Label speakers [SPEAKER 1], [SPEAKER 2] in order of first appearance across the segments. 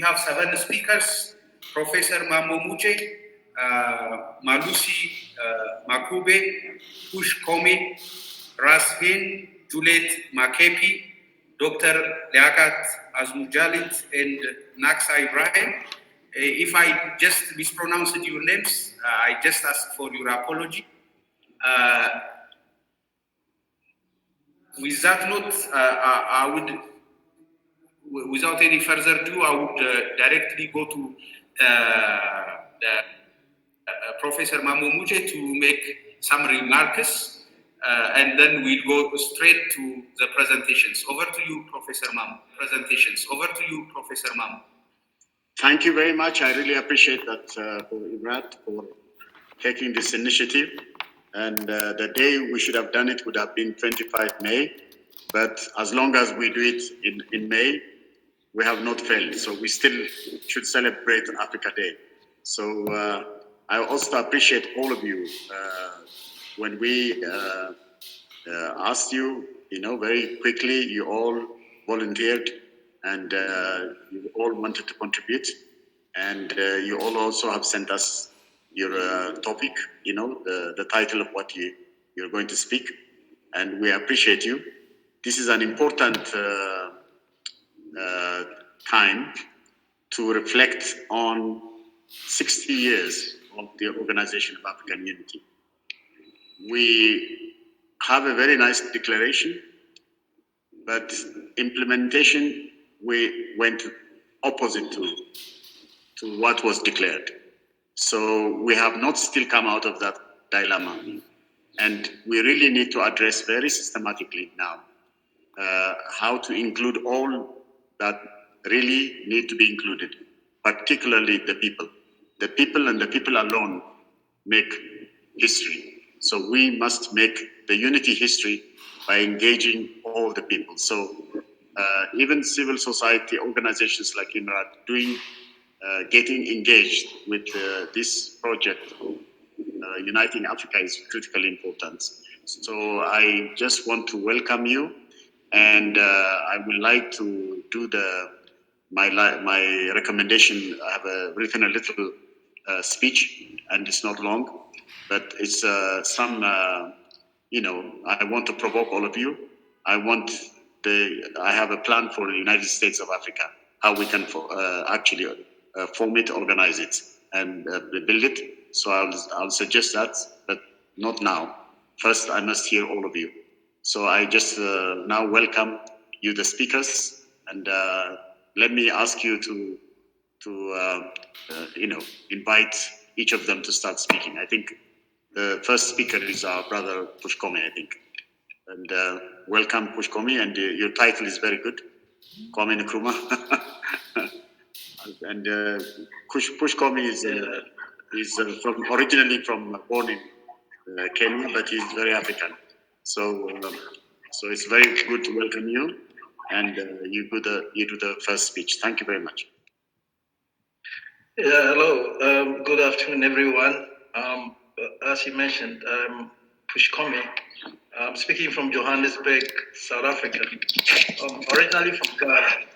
[SPEAKER 1] have 7 speakers: Professor Mamo Muche, Malusi Makube, Pusch Commey, Rashin Juliet Makepi, Dr. Liaquat Azmujalit, and Naksa Ibrahim. If I just mispronounced your names, I just ask for your apology. With that note, I would, without any further ado, I would directly go to Professor Mamo Muche to make some remarks, and then we'll go straight to the presentations. Over to you, Professor Mamo. Over to you, Professor Mamo.
[SPEAKER 2] Thank you very much. I really appreciate that for Imrat for taking this initiative. And the day we should have done it would have been 25 May. But as long as we do it in May, we have not failed. So we still should celebrate Africa Day. So I also appreciate all of you. When we asked you, very quickly, you all volunteered and you all wanted to contribute. And you all also have sent us your topic, the title of what you're going to speak. And we appreciate you. This is an important time to reflect on 60 years of the Organization of African Unity. We have a very nice declaration, but implementation, we went opposite to what was declared. So we have not still come out of that dilemma. And we really need to address very systematically now how to include all that really need to be included, particularly the people. The people and the people alone make history. So we must make the unity history by engaging all the people. So even civil society organizations like Imrat getting engaged with this project of Uniting Africa is critically important. So I just want to welcome you, and I would like to do my recommendation. I have written a little speech, and it's not long, but it's I want to provoke all of you. I have a plan for the United States of Africa, how we can actually form it, organize it, and build it. So I'll suggest that, but not now. First, I must hear all of you. So I just now welcome you, the speakers, and let me ask you to invite each of them to start speaking. I think the first speaker is our brother Pusch Commey, I think. And welcome, Pusch Commey, and your title is very good, Kwame Nkrumah. And Pusch Commey is originally born in Kenya, but he's very African. So it's very good to welcome you, and you do the first speech. Thank you very much.
[SPEAKER 3] Yeah, hello. Good afternoon, everyone. As you mentioned, I'm Pusch Commey. I'm speaking from Johannesburg, South Africa. Originally from Ghana.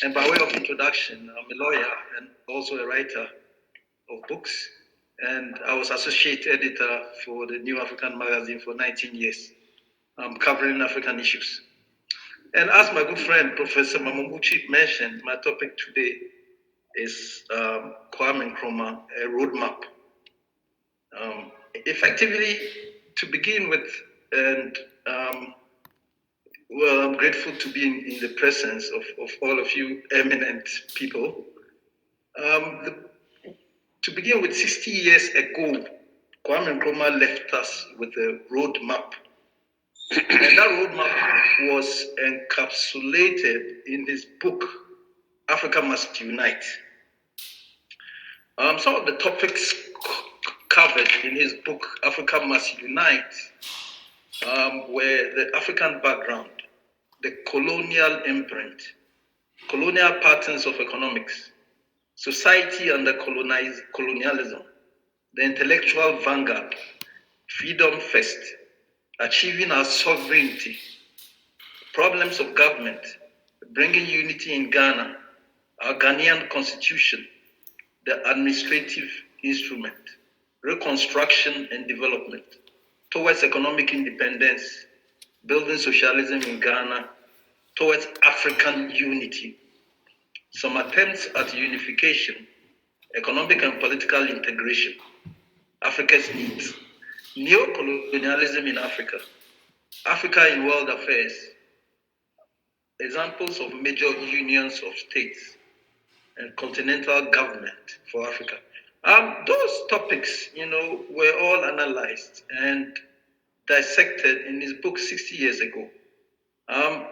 [SPEAKER 3] And by way of introduction, I'm a lawyer and also a writer of books. And I was associate editor for the New African magazine for 19 years, covering African issues. And as my good friend, Professor Mamo Muche mentioned, my topic today is Kwame Nkrumah, a roadmap. Effectively, to begin with, and I'm grateful to be in the presence of all of you eminent people. To begin with, 60 years ago, Kwame Nkrumah left us with a roadmap. And that roadmap was encapsulated in his book, Africa Must Unite. Some of the topics covered in his book, Africa Must Unite, were the African background, the colonial imprint, colonial patterns of economics, society under colonialism, the intellectual vanguard, freedom first, achieving our sovereignty, problems of government, bringing unity in Ghana, our Ghanaian constitution, the administrative instrument, reconstruction and development, towards economic independence, building socialism in Ghana, towards African unity, some attempts at unification, economic and political integration, Africa's needs, neo-colonialism in Africa, Africa in world affairs, examples of major unions of states, and continental government for Africa. Those topics, were all analyzed and dissected in his book 60 years ago.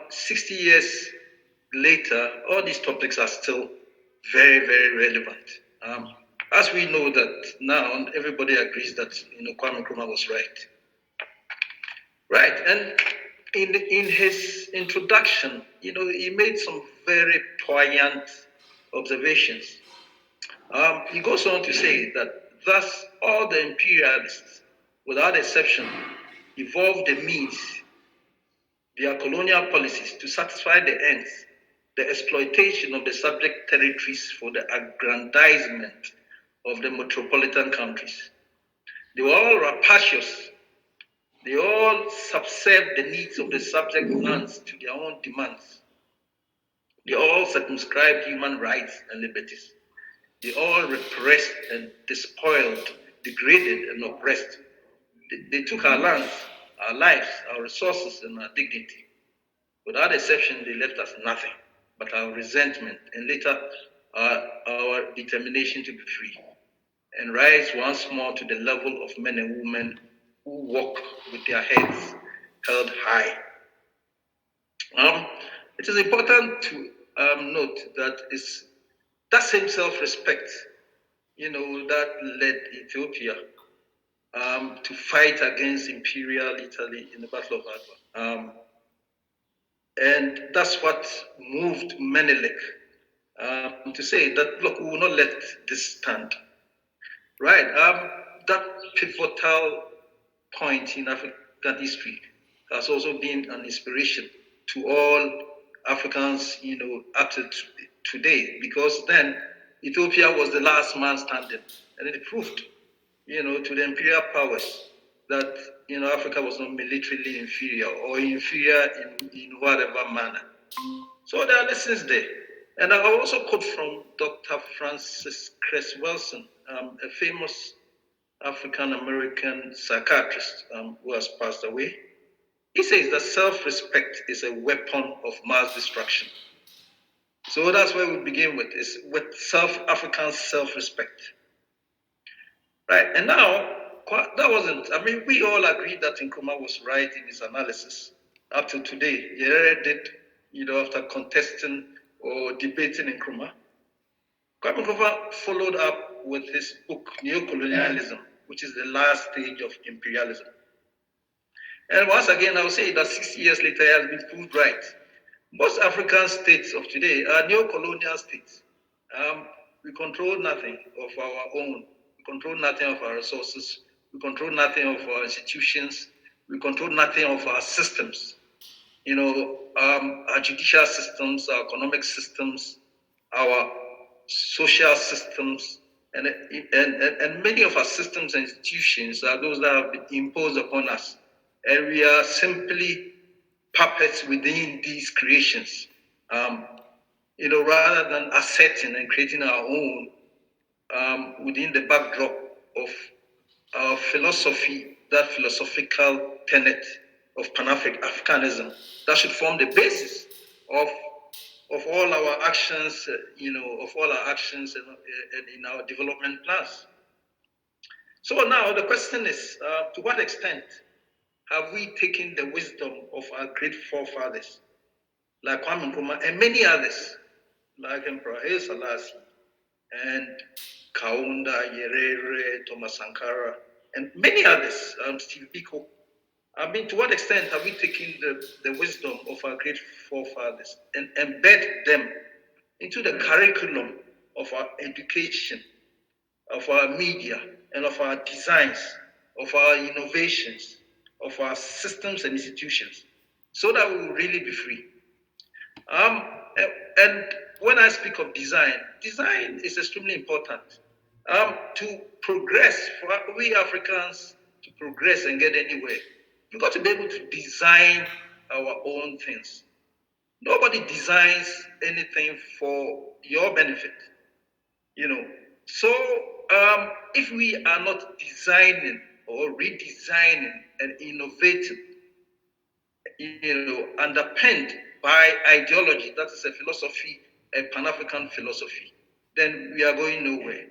[SPEAKER 3] 60 years later, all these topics are still very, very relevant. As we know that now, everybody agrees that Kwame Nkrumah was right. Right, and in his introduction, he made some very poignant observations. He goes on to say that thus all the imperialists, without exception, evolved the means, their colonial policies to satisfy the ends, the exploitation of the subject territories for the aggrandizement of the metropolitan countries. They were all rapacious. They all subserved the needs of the subject lands to their own demands. They all circumscribed human rights and liberties. They all repressed and despoiled, degraded and oppressed. They took our lands, our lives, our resources, and our dignity. Without exception, they left us nothing but our resentment and later our determination to be free and rise once more to the level of men and women who walk with their heads held high. It is important to note that it's that same self-respect, that led Ethiopia to fight against imperial Italy in the Battle of Adwa. And that's what moved Menelik to say that, look, we will not let this stand. Right, that pivotal point in African history has also been an inspiration to all Africans, up to today, because then Ethiopia was the last man standing, and it proved, to the imperial powers that, Africa was not militarily inferior or inferior in whatever manner. So there are lessons there. And I'll also quote from Dr. Francis Cress Wilson, a famous African-American psychiatrist who has passed away. He says that self-respect is a weapon of mass destruction. So that's where we begin with, is with African self-respect. Right, and now, that wasn't, we all agreed that Nkrumah was right in his analysis. Up to today, Nyerere did, after contesting or debating Nkrumah. Kwame Nkrumah followed up with his book, Neo-Colonialism, which is the last stage of imperialism. And once again, I will say that 60 years later, it has been proved right. Most African states of today are neo-colonial states. We control nothing of our own. We control nothing of our resources. We control nothing of our institutions. We control nothing of our systems. Our judicial systems, our economic systems, our social systems, and many of our systems and institutions are those that have been imposed upon us. And we are simply puppets within these creations, rather than asserting and creating our own within the backdrop of our philosophy, that philosophical tenet of Pan-Africanism that should form the basis of all our actions, and in our development plans. So now the question is, to what extent have we taken the wisdom of our great forefathers, like Kwame Nkrumah and many others, like Emperor Haile Selassie and Kaunda, Nyerere, Thomas Sankara, and many others, Steve Biko? To what extent have we taken the wisdom of our great forefathers and embed them into the curriculum of our education, of our media, and of our designs, of our innovations, of our systems and institutions, so that we will really be free? And when I speak of design, design is extremely important. To progress, for we Africans to progress and get anywhere, you've got to be able to design our own things. Nobody designs anything for your benefit, you know. So if we are not designing or redesigning and innovating, underpinned by ideology, that is a philosophy, a Pan-African philosophy, then we are going nowhere.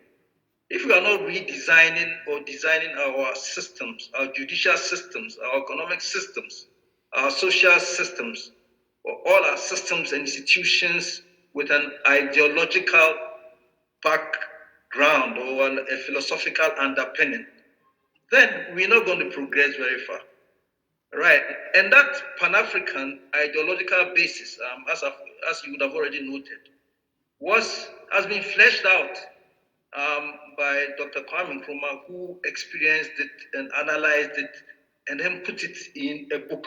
[SPEAKER 3] If we are not redesigning or designing our systems, our judicial systems, our economic systems, our social systems, or all our systems and institutions with an ideological background or a philosophical underpinning, then we're not going to progress very far. Right, and that Pan-African ideological basis, as you would have already noted, has been fleshed out by Dr. Kwame Nkrumah, who experienced it and analyzed it, and then put it in a book,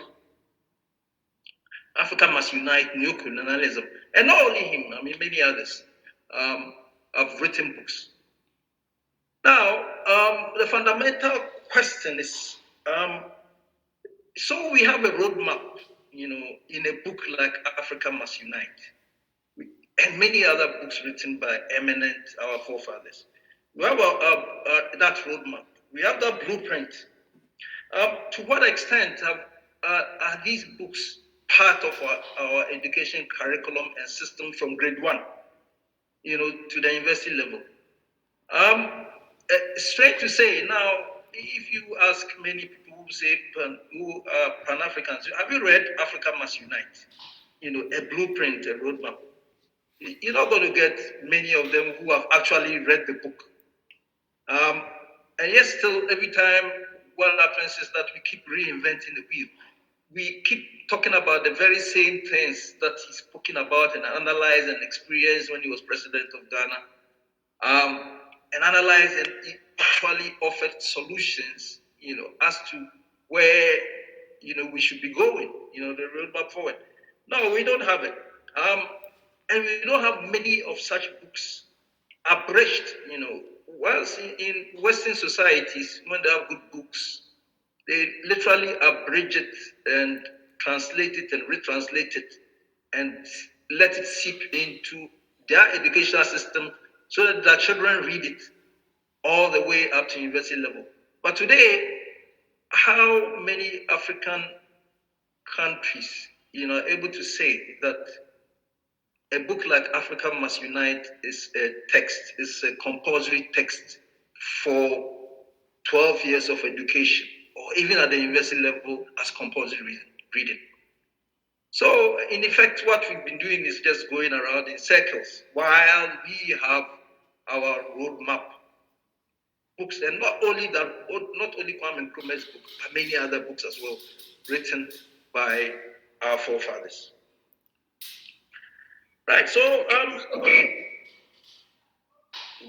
[SPEAKER 3] Africa Must Unite, Neo-Colonialism. And not only him, I mean many others have written books. Now, the fundamental question is, so we have a roadmap, in a book like Africa Must Unite, and many other books written by eminent, our forefathers. We have that roadmap. We have that blueprint. To what extent are these books part of our education curriculum and system from grade 1, to the university level? Straight to say, now, if you ask many people who are Pan-Africans, have you read Africa Must Unite? A blueprint, a roadmap. You're not going to get many of them who have actually read the book. And yet still, every time what happens is that we keep reinventing the wheel. We keep talking about the very same things that he spoken about and analyzed and experienced when he was president of Ghana. And analyzed and he actually offered solutions, as to where, we should be going, the roadmap forward. No, we don't have it. And we don't have many of such books abridged, whilst in Western societies, when they have good books, they literally abridge it and translate it and retranslate it and let it seep into their educational system so that their children read it all the way up to university level. But today, how many African countries, are able to say that a book like Africa Must Unite is a compulsory text for 12 years of education, or even at the university level as compulsory reading? So, in effect, what we've been doing is just going around in circles while we have our roadmap books, and not only Kwame Nkrumah's book, but many other books as well, written by our forefathers. Right. So,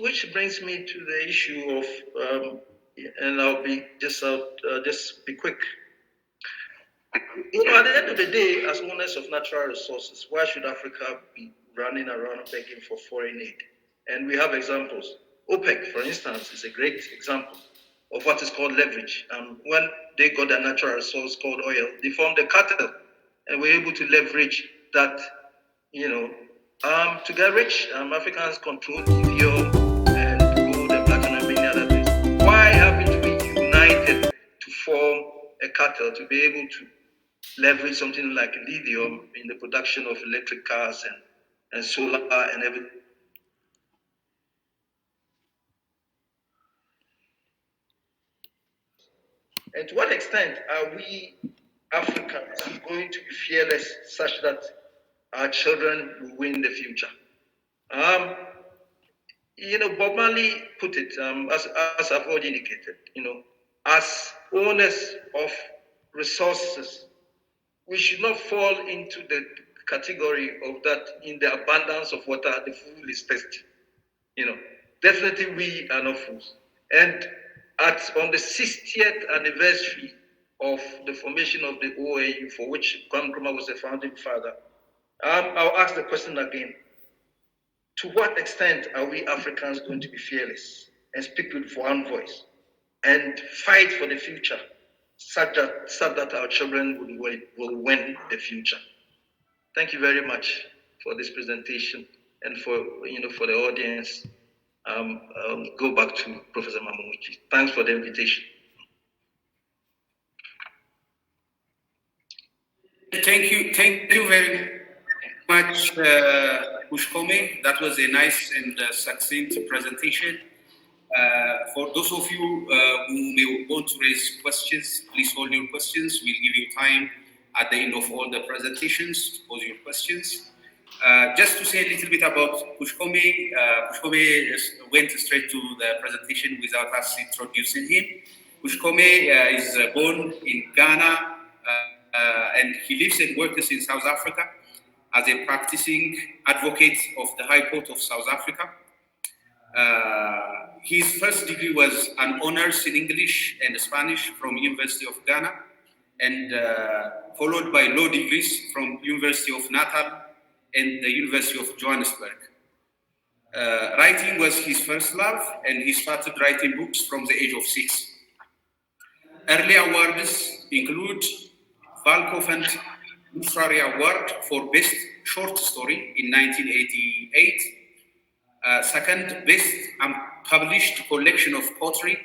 [SPEAKER 3] which brings me to the issue of, and I'll just be quick. At the end of the day, as owners of natural resources, why should Africa be running around begging for foreign aid? And we have examples. OPEC, for instance, is a great example of what is called leverage. When they got a natural resource called oil, they formed a cartel and were able to leverage that, to get rich. Africans control lithium and gold and platinum and many other things. Why haven't we united to form a cartel to be able to leverage something like lithium in the production of electric cars and solar and everything? And to what extent are we Africans going to be fearless such that our children will win the future? Bob Marley put it, as I've already indicated, as owners of resources, we should not fall into the category of that in the abundance of water, the fool is thirsty. Definitely we are not fools. And on the 60th anniversary of the formation of the OAU, for which Kwame Nkrumah was the founding father, I'll ask the question again. To what extent are we Africans going to be fearless and speak with one voice and fight for the future, such that our children will win the future? Thank you very much for this presentation and for the audience. I'll go back to Professor Mamouchi. Thanks for the invitation.
[SPEAKER 1] Thank you very much, Pusch Commey. That was a nice and succinct presentation. For those of you who may want to raise questions, please hold your questions. We'll give you time at the end of all the presentations to pose your questions. Just to say a little bit about Pusch Commey, Pusch Commey went straight to the presentation without us introducing him. Pusch Commey is born in Ghana, and he lives and works in South Africa as a practicing advocate of the High Court of South Africa. His first degree was an honors in English and Spanish from University of Ghana, and followed by law degrees from University of Natal and the University of Johannesburg. Writing was his first love, and he started writing books from the age of 6. Early awards include Valkofant Literary Award for Best Short Story in 1988, second Best Unpublished Collection of Poetry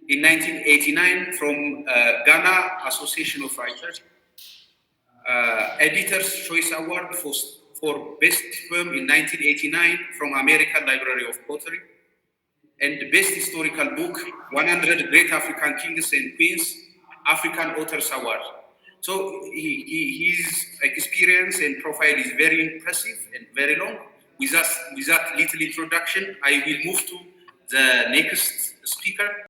[SPEAKER 1] in 1989 from Ghana Association of Writers, Editor's Choice Award for Best Poem in 1989 from American Library of Poetry, and Best Historical Book, 100 Great African Kings and Queens, African Authors Award. So his experience and profile is very impressive and very long. With that little introduction, I will move to the next speaker.